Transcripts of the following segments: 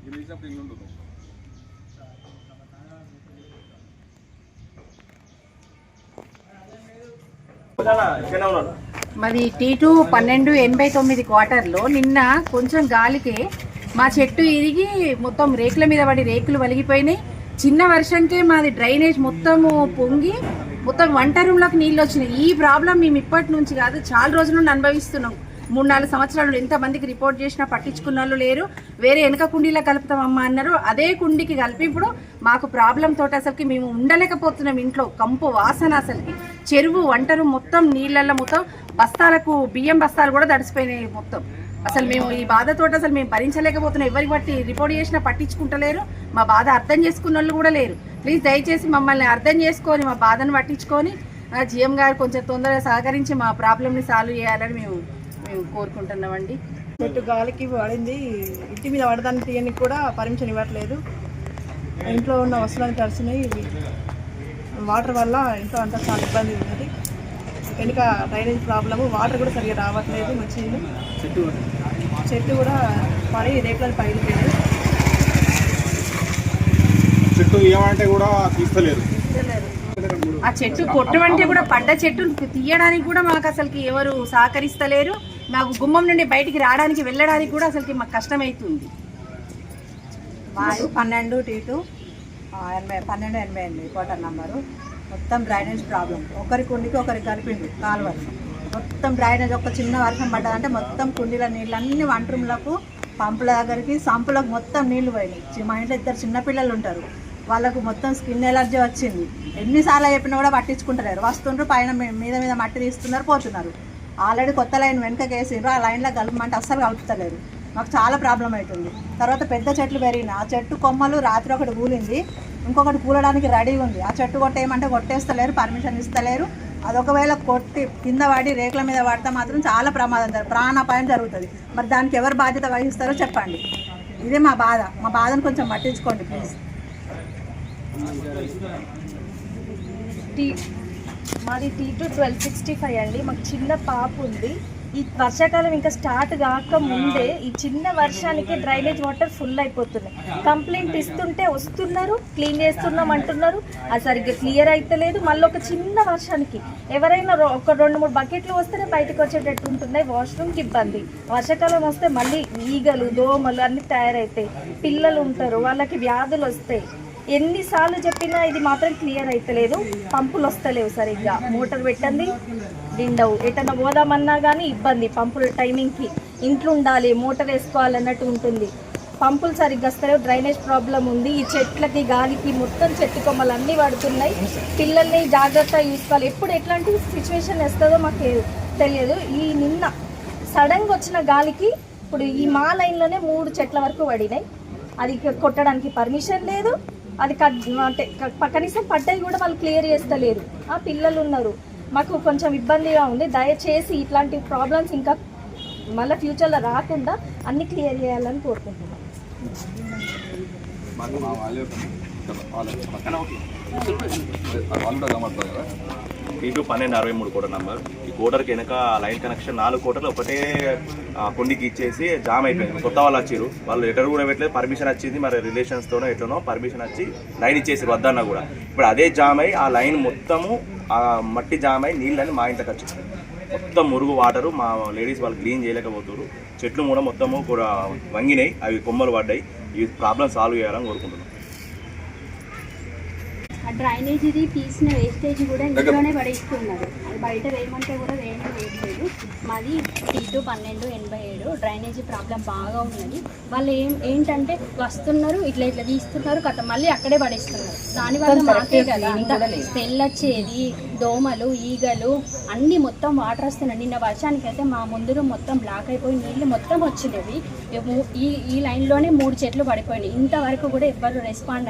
మాది T2 1289 క్వార్టర్లో నిన్న కొంచెం గాలికి మా చెట్టు ఇరిగి మొత్తం రేకుల మీద పడి రేకులు వలిగిపోయినాయి. చిన్న వర్షంకే మాది డ్రైనేజ్ మొత్తము పొంగి మొత్తం వంట రూమ్లోకి నీళ్ళు వచ్చినాయి. ఈ ప్రాబ్లం మేము ఇప్పటి నుంచి కాదు, చాలా రోజుల నుండి అనుభవిస్తున్నాం. 3-4 సంవత్సరాలు ఎంతమందికి రిపోర్ట్ చేసినా పట్టించుకున్న వాళ్ళు లేరు. వేరే వెనక కుండీలో కలుపుతామమ్మా అన్నారు. అదే కుండీకి కలిపి ఇప్పుడు మాకు ప్రాబ్లం తోటి అసలుకి మేము ఉండలేకపోతున్నాం. ఇంట్లో కంపు వాసన, అసలుకి చెరువు వంటరు మొత్తం నీళ్ళల్లో మొత్తం బస్తాలకు బియ్యం బస్తాలు కూడా తడిసిపోయినాయి మొత్తం. అసలు మేము ఈ బాధతోటి అసలు మేము భరించలేకపోతున్నాం. ఎవరికి బట్టి రిపోర్ట్ చేసినా పట్టించుకుంటలేరు. మా బాధ అర్థం చేసుకున్న వాళ్ళు కూడా లేరు. ప్లీజ్ దయచేసి మమ్మల్ని అర్థం చేసుకొని మా బాధను పట్టించుకొని జిఎం గారు కొంచెం తొందరగా సహకరించి మా ప్రాబ్లమ్ని సాల్వ్ చేయాలని మేము కోరుకుంటున్నామండి. చెట్టు గాలికి పడింది, ఇంటి మీద పడదాన్ని తీయడానికి కూడా పర్మిషన్ ఇవ్వట్లేదు. ఇంట్లో ఉన్న వస్తువులను తడిచినాయి. వాటర్ వల్ల ఇంట్లో అంతా చాలా ఇబ్బంది ఉన్నది. వెనుక డ్రైనేజ్ ప్రాబ్లము, వాటర్ కూడా సరిగ్గా రావట్లేదు. మంచిది చెట్టు కూడా పడి రేకులను పగిలిపోయాయి. చెట్టు ఏమంటే కూడా తీస్తలేరు. ఆ చెట్టు కొట్టమంటే కూడా పడ్డ చెట్టు తీయడానికి కూడా మాకు అసలుకి ఎవరు సహకరిస్తలేరు. మాకు గుమ్మం నుండి బయటికి రావడానికి వెళ్ళడానికి కూడా అసలుకి మాకు కష్టమవుతుంది. మాది 12 T2 1288 క్వార్టర్ నంబరు. మొత్తం డ్రైనేజ్ ప్రాబ్లం. ఒకరి కుండికి ఒకరికి కలిపిండు కాలువలు. మొత్తం డ్రైనేజ్ ఒక చిన్న వర్షం పడ్డదంటే మొత్తం కుండీల నీళ్ళు అన్ని వంట రూమ్లకు, పంపుల దగ్గరికి, సంపులకు మొత్తం నీళ్లు పోయినాయి. మా ఇంట్లో 2 చిన్నపిల్లలు ఉంటారు. వాళ్ళకు మొత్తం స్కిన్ ఎలర్జీ వచ్చింది. ఎన్నిసార్లు చెప్పినా కూడా పట్టించుకుంటలేరు. వస్తుండ్రు, పైన మీద మట్టి తీస్తున్నారు, పోతున్నారు. ఆల్రెడీ కొత్త లైన్ వెనకకి వేసిండ్రు. ఆ లైన్లో కలపమంటే అస్సలు కలుపుతలేరు. మాకు చాలా ప్రాబ్లం అవుతుంది. తర్వాత పెద్ద చెట్లు పెరిగినాయి. ఆ చెట్టు కొమ్మలు రాత్రి ఒకటి కూలింది, ఇంకొకటి కూలడానికి రెడీ ఉంది. ఆ చెట్టు కొట్టేయమంటే కొట్టేస్తలేరు, పర్మిషన్ ఇస్తలేరు. అది ఒకవేళ కొట్టి కింద పడి రేకుల మీద పడితే మాత్రం చాలా ప్రమాదం, ప్రాణాపాయం జరుగుతుంది. మరి దానికి ఎవరు బాధ్యత వహిస్తారో చెప్పండి. ఇదే మా బాధ. మా బాధను కొంచెం పట్టించుకోండి ప్లీజ్. మాది T2 1265 అండి. మాకు చిన్న పాప ఉంది. ఈ వర్షాకాలం ఇంకా స్టార్ట్ కాక ముందే ఈ చిన్న వర్షానికి డ్రైనేజ్ వాటర్ ఫుల్ అయిపోతున్నాయి. కంప్లైంట్ ఇస్తుంటే వస్తున్నారు, క్లీన్ చేస్తున్నాం అంటున్నారు. అది సరిగ్గా క్లియర్ అయితలేదు. మళ్ళీ ఒక చిన్న వర్షానికి ఎవరైనా ఒక 2-3 బకెట్లు వస్తేనే బయటకు వచ్చేటట్టు ఉంటున్నాయి. వాష్రూమ్కి ఇబ్బంది. వర్షాకాలం వస్తే మళ్ళీ ఈగలు, దోమలు అన్నీ తయారవుతాయి. పిల్లలు ఉంటారు, వాళ్ళకి వ్యాధులు వస్తాయి. ఎన్నిసార్లు చెప్పినా ఇది మాత్రం క్లియర్ అవుతలేదు. పంపులు వస్తలేవు సరిగ్గా. మోటార్ పెట్టండి నిండవు. ఎటన్నా పోదామన్నా కానీ ఇబ్బంది. పంపుల టైమింగ్కి ఇంట్లో ఉండాలి, మోటార్ వేసుకోవాలన్నట్టు ఉంటుంది. పంపులు సరిగ్గా వస్తలేవు. డ్రైనేజ్ ప్రాబ్లం ఉంది. ఈ చెట్లకి, గాలికి మొత్తం చెట్టు కొమ్మలు అన్నీ పడుతున్నాయి. పిల్లల్ని జాగ్రత్తగా చూసుకోవాలి. ఎప్పుడు ఎట్లాంటి సిచ్యువేషన్ వస్తుందో మాకు తెలియదు. ఈ నిన్న సడన్గా వచ్చిన గాలికి ఇప్పుడు ఈ మా లైన్లోనే 3 చెట్ల వరకు పడినాయి. అది కొట్టడానికి పర్మిషన్ లేదు. అది అంటే కనీసం పడ్డది కూడా వాళ్ళు క్లియర్ చేస్తలేరు. ఆ పిల్లలు ఉన్నారు. మాకు కొంచెం ఇబ్బందిగా ఉంది. దయచేసి ఇట్లాంటి ప్రాబ్లమ్స్ ఇంకా మళ్ళీ ఫ్యూచర్లో రాకుండా అన్ని క్లియర్ చేయాలని కోరుకుంటున్నాం. T2 1263 quarter number. ఈ కోటర్కి వెనక లైన్ కనెక్షన్ 4 కోటర్లు ఒకటే కొండికి ఇచ్చేసి జామ్ అయిపోయింది. కొత్త వాళ్ళు వచ్చారు. వాళ్ళు లెటర్ కూడా పెట్టలేదు, పర్మిషన్ వచ్చింది. మరి రిలేషన్స్తోనో ఎట్లనో పర్మిషన్ వచ్చి లైన్ ఇచ్చేసారు వద్దన్నా కూడా. ఇప్పుడు అదే జామ్ అయ్యి ఆ లైన్ మొత్తము మట్టి జామ్ అయ్యి నీళ్ళని మా ఇంతకు వచ్చింది. మొత్తం మురుగు వాటరు. మా లేడీస్ వాళ్ళు క్లీన్ చేయలేకపోతారు. చెట్లు కూడా మొత్తము కూడా వంగినాయి, అవి కొమ్మలు పడ్డాయి. ఈ ప్రాబ్లం సాల్వ్ చేయాలని కోరుకుంటున్నాం. ఆ డ్రైనేజ్ ఇది తీసిన వేస్టేజ్ కూడా ఇంట్లోనే పడేస్తున్నారు. అది బయట వేయమంటే కూడా వేయట్లేదు. మాది T2 1287. డ్రైనేజీ ప్రాబ్లం బాగా ఉన్నది. వాళ్ళు ఏంటంటే వస్తున్నారు, ఇట్లా తీస్తున్నారు, కథ మళ్ళీ అక్కడే పడేస్తున్నారు. దానివల్ల మాకే కదా స్మెల్ వచ్చేది. దోమలు, ఈగలు అన్నీ మొత్తం వాటర్ వస్తున్నాయి. నిన్న వర్షానికి అయితే మా ముందు మొత్తం బ్లాక్ అయిపోయి నీళ్ళు మొత్తం వచ్చినవి. ఈ లైన్లోనే 3 చెట్లు పడిపోయినాయి. ఇంతవరకు కూడా ఎవ్వరు రెస్పాండ్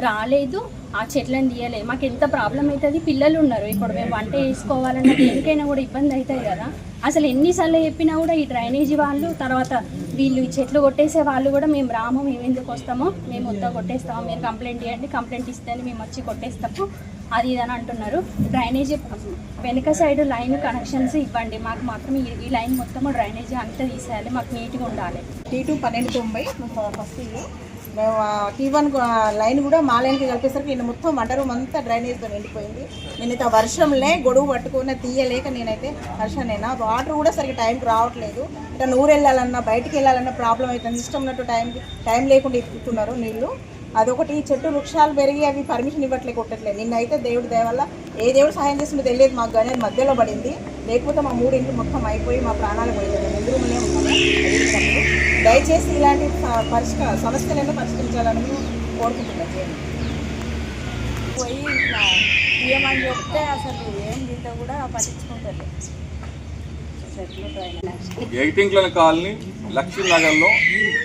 రాలేదు. ఆ చెట్లను తీయలేదు. మాకు ఎంత ప్రాబ్లం అవుతుంది. పిల్లలు ఉన్నారు. ఇప్పుడు మేము వంట వేసుకోవాలన్నా దేనికైనా కూడా ఇబ్బంది అవుతాయి కదా. అసలు ఎన్నిసార్లు చెప్పినా కూడా ఈ డ్రైనేజీ వాళ్ళు, తర్వాత వీళ్ళు ఈ చెట్లు కొట్టేసే వాళ్ళు కూడా మేము రాము, మేము ఎందుకు వస్తామో, మేము వద్దా కొట్టేస్తామో, మీరు కంప్లైంట్ ఇవ్వండి, కంప్లైంట్ ఇస్తేనే మేము వచ్చి కొట్టేస్తాము, అది ఇదని అంటున్నారు. డ్రైనేజీ వెనక సైడ్ లైన్ కనెక్షన్స్ ఇవ్వండి. మాకు మాత్రం ఈ లైన్ మొత్తము డ్రైనేజీ అంతా తీసేయాలి. మాకు నీట్గా ఉండాలి. T2 1290 ఫస్ట్ ఇల్లు. మేము T1 లైన్ కూడా మా లైన్కి కలిపేసరికి నిన్న మొత్తం వంట రూమ్ అంతా డ్రైనేజ్తో నిండిపోయింది. నేనైతే వర్షంలో గొడుగు పట్టుకుని తీయలేక నేనైతే వర్షానైనా వాటర్ కూడా సరిగ్గా టైంకి రావట్లేదు. ఇట్లా నూరు వెళ్ళాలన్నా బయటికి వెళ్ళాలన్నా ప్రాబ్లం అవుతుంది. ఇష్టం ఉన్నట్టు టైం లేకుండా ఎక్కుతున్నారు నీళ్ళు. అదొకటి, చెట్టు వృక్షాలు పెరిగి అవి పర్మిషన్ ఇవ్వట్లేదు, కొట్టట్లేదు. నిన్నైతే దేవుడి దయ వల్ల ఏ దేవుడు సహాయం చేస్తుందో తెలియదు మాకు, కానీ అది మధ్యలో పడింది. లేకపోతే మా 3 ఇంట్లు మొత్తం అయిపోయి మా ప్రాణాలు పోయేది. ముందు రూమ్లే ఉన్నాము. దయచేసి ఇలాంటి సమస్యలను పరిష్కరించాలని కోరుకుంటున్నాం. పోయి ఇట్లా ఏమని చెప్తే అసలు ఏం దీంతో కూడా పట్టించుకుంటారు. ఎయిటింగ్ల కాలనీ లక్ష్మీనగర్లో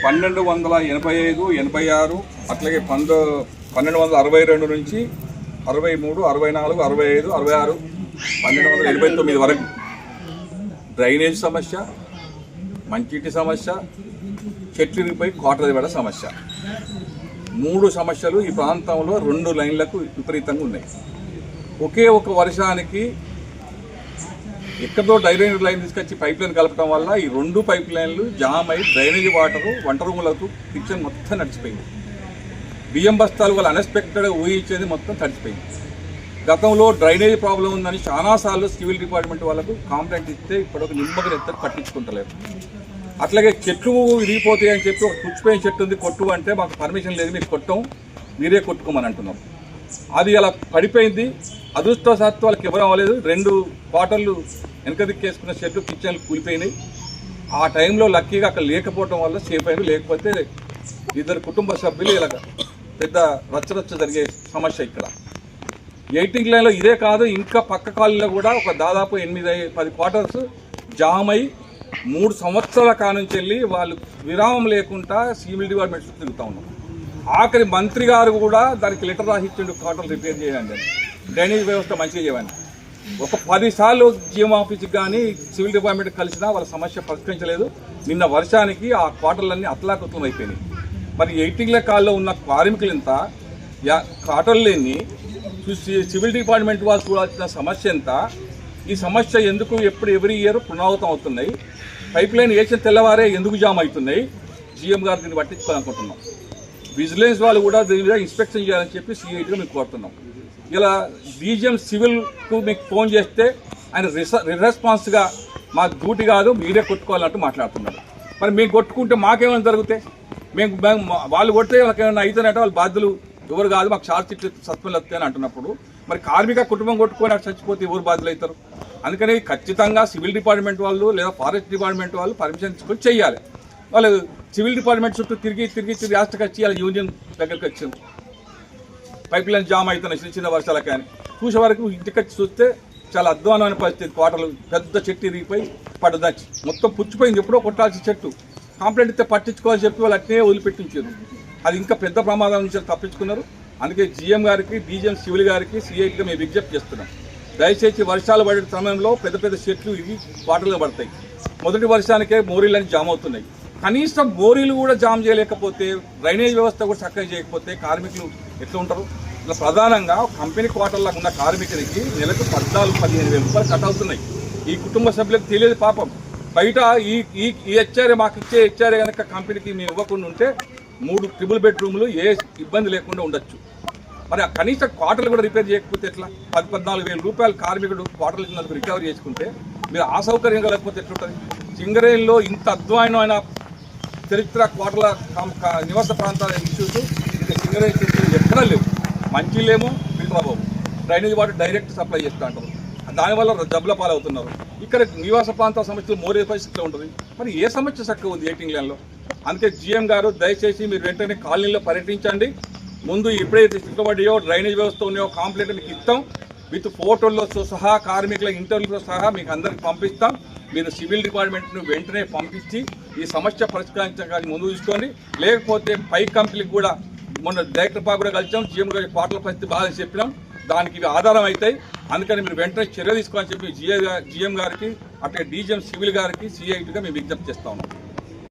1285, 86 అట్లాగే 1262 నుంచి 63, 64, 65, 66, 1289 వరకు డ్రైనేజ్ సమస్య, మంచిటి సమస్య, చెట్లుపై కోటదిబడ సమస్య, 3 సమస్యలు ఈ ప్రాంతంలో 2 లైన్లకు విపరీతంగా ఉన్నాయి. ఒకే ఒక వర్షానికి ఎక్కడో డ్రైనేజ్ లైన్ తీసుకొచ్చి పైప్ లైన్ కలపడం వల్ల ఈ 2 పైప్ లైన్లు జామ్ అయి డ్రైనేజ్ వాటరు వంట రూములకు కిచెన్ మొత్తం నడిచిపోయింది. బియ్యం బస్తాలు వాళ్ళు అన్ఎక్స్పెక్టెడ్గా ఊహించేది మొత్తం తడిచిపోయింది. గతంలో డ్రైనేజ్ ప్రాబ్లం ఉందని చాలాసార్లు సివిల్ డిపార్ట్మెంట్ వాళ్ళకు కంప్లైంట్ ఇస్తే ఇప్పటికి నిమ్మకం ఎత్త పట్టించుకుంటలేదు. అట్లాగే చెట్లు విరిగిపోతాయి అని చెప్పి ఒక పుచ్చిపోయిన చెట్టు ఉంది కొట్టు అంటే మాకు పర్మిషన్ లేదు, మీరు కొట్టం, మీరే కొట్టుకోమని అంటున్నాం. అది అలా పడిపోయింది. అదృష్టవశాత్తు వాళ్ళకి ఎవరు అవ్వలేదు. 2 క్వార్టర్లు వెనక దిక్కేసుకున్న చెట్లు కిచెన్లు కూలిపోయినాయి. ఆ టైంలో లక్కీగా అక్కడ లేకపోవడం వల్ల సేఫ్ అయింది. లేకపోతే 2 కుటుంబ సభ్యులు ఇలాగ పెద్ద రచ్చరచ్చ జరిగే సమస్య ఇక్కడ. ఎయిటింగ్ లైన్లో ఇదే కాదు, ఇంకా పక్క కాలనీలో కూడా ఒక దాదాపు 8-10 క్వార్టర్స్ జామ్ అయి 3 సంవత్సరాల కానుంచి వెళ్ళి వాళ్ళు విరామం లేకుండా సివిల్ డిపార్ట్మెంట్స్ తిరుగుతూ ఉన్నాం. ఆఖరి మంత్రి గారు కూడా దానికి లెటర్ రాసిచ్చిండు, క్వార్టర్లు రిపేర్ చేయండి అని, డ్రైనేజ్ వ్యవస్థ మంచిగా చేయమని. ఒక 10 సార్లు జిఎం ఆఫీస్కి కానీ సివిల్ డిపార్ట్మెంట్ కలిసినా వాళ్ళ సమస్య పరిష్కరించలేదు. నిన్న వర్షానికి ఆ క్వార్టర్లన్నీ అతలాకుతలం అయిపోయినాయి. మరి ఎయిటింగ్ల కాల్లో ఉన్న కార్మికులు ఎంత, క్వార్టర్లు ఎన్ని, సివిల్ డిపార్ట్మెంట్ వాళ్ళు చూడాల్సిన సమస్య ఎంత, ఈ సమస్య ఎందుకు ఎవ్రీ ఇయర్ పునరావృతం అవుతున్నాయి, పైప్ లైన్ వేసిన తెల్లవారే ఎందుకు జామ్ అవుతున్నాయి, జిఎం గారు దీన్ని పట్టించుకోవాలనుకుంటున్నాం. విజిలెన్స్ వాళ్ళు కూడా దీని మీద ఇన్స్పెక్షన్ చేయాలని చెప్పి సిఐటిగా మీకు కోరుతున్నాం. ఇలా డీజీఎం సివిల్కు మీకు ఫోన్ చేస్తే ఆయన రెస్పాన్స్గా మా డ్యూటీ కాదు మీరే కొట్టుకోవాలంటూ మాట్లాడుతున్నారు. మరి మేము కొట్టుకుంటే మాకేమైనా జరుగుతాయి, వాళ్ళు కొడితే వాళ్ళకేమైనా అవుతానంటే వాళ్ళు బాధ్యులు ఎవరు కాదు, మాకు షార్ట్ చిట్లు సత్పనులు వస్తాయని అంటున్నప్పుడు మరి కార్మిక కుటుంబం కొట్టుకొని అటు చచ్చిపోతే ఎవరు బాధ్యులు అవుతారు? అందుకని ఖచ్చితంగా సివిల్ డిపార్ట్మెంట్ వాళ్ళు లేదా ఫారెస్ట్ డిపార్ట్మెంట్ వాళ్ళు పర్మిషన్ తీసుకొని చెయ్యాలి. వాళ్ళు సివిల్ డిపార్ట్మెంట్ చుట్టూ తిరిగి లాస్ట్కి వచ్చి వాళ్ళ యూనియన్ దగ్గరికి వచ్చింది. పైప్ లైన్ జామ్ అవుతున్నాయి చిన్న వర్షాల కానీ చూసే వరకు ఇంటికి చూస్తే చాలా అధ్వానమైన పరిస్థితి. క్వార్టర్లు పెద్ద చెట్టు ఇరిగిపోయి పడదచ్చి మొత్తం పుచ్చిపోయింది. ఎప్పుడో కొట్టాల్సిన చెట్టు కంప్లైంట్ ఇస్తే పట్టించుకోవాలని చెప్పి వాళ్ళు అట్నే వదిలిపెట్టించారు. అది ఇంకా పెద్ద ప్రమాదం నుంచి తప్పించుకున్నారు. అందుకే జిఎం గారికి, డీజీఎం సివిల్ గారికి, సిఐటిగా మేము విజ్ఞప్తి చేస్తున్నాం. దయచేసి వర్షాలు పడే సమయంలో పెద్ద చెట్లు ఇవి క్వార్టర్లో పడతాయి. మొదటి వర్షానికే మోరీలన్నీ జామ్ అవుతున్నాయి. కనీసం మోరీలు కూడా జామ్ చేయలేకపోతే, డ్రైనేజ్ వ్యవస్థ కూడా చక్కగా చేయకపోతే కార్మికులు ఎట్లా ఉంటారు? ఇలా ప్రధానంగా కంపెనీ క్వార్టర్లకు ఉన్న కార్మికునికి నెలకు 14-15 వేల రూపాయలు కట్ అవుతున్నాయి. ఈ కుటుంబ సభ్యులకు తెలియదు పాపం. బయట ఈ హెచ్ఆర్ఏ మాకు ఇచ్చే హెచ్ఆర్ఏ కనుక కంపెనీకి మేము ఇవ్వకుండా ఉంటే 3 ట్రిపుల్ బెడ్రూమ్లు ఏ ఇబ్బంది లేకుండా ఉండొచ్చు. మరి కనీసం క్వార్టర్లు కూడా రిపేర్ చేయకపోతే ఎట్లా? 14 వేల రూపాయలు కార్మికుడు క్వార్టర్లు ఇచ్చినందుకు రికవరీ చేసుకుంటే మీరు ఆ సౌకర్యం కలగకపోతే ఎట్లుంటుంది? సింగరేణిలో ఇంత అధ్వానమైన చరిత్ర క్వార్టర్ల నివాస ప్రాంతాల ఇష్యూస్ ఇంకా సింగరేణి ఎక్కడా లేవు. మంచిలేమో ఫిల్టర్ అవ్వవు, డ్రైనేజ్ వాటర్ డైరెక్ట్ సప్లై చేస్తూ ఉంటారు. దానివల్ల జబ్బుల పాలవుతున్నారు. ఇక్కడ నివాస ప్రాంతాల సమస్యలు మోరే పరిస్థితిలో ఉంటుంది. మరి ఏ సమస్య చక్కగా ఉంది ఎయిటింగ్ లైన్లో? అందుకే జిఎం గారు దయచేసి మీరు వెంటనే కాలనీలో పర్యటించండి. ముందు ఎప్పుడైతే చిక్కుబడియో డ్రైనేజ్ వ్యవస్థ ఉన్నాయో కాంప్లైంట్ మీకు ఇస్తాం, విత్ ఫోటోలతో సహా కార్మికుల ఇంటర్వ్యూతో సహా మీకు అందరికి పంపిస్తాం. మీరు సివిల్ డిపార్ట్మెంట్ను వెంటనే పంపించి ఈ సమస్య పరిష్కరించడానికి ముందు తీసుకోండి. లేకపోతే పై కంపెనీకి కూడా మొన్న డైరెక్టర్ పాకు కూడా కలిసాం, జిఎం గారి క్వార్టర్ల పరిస్థితి బాగా చెప్పినాం, దానికి ఇవి ఆధారం అవుతాయి. అందుకని మీరు వెంటనే చర్య తీసుకోవాలని చెప్పి జిఎం గారికి, అట్లా డీజీఎం సివిల్ గారికి, సిఐటిగా మేము విజ్ఞప్తి చేస్తా ఉన్నాం.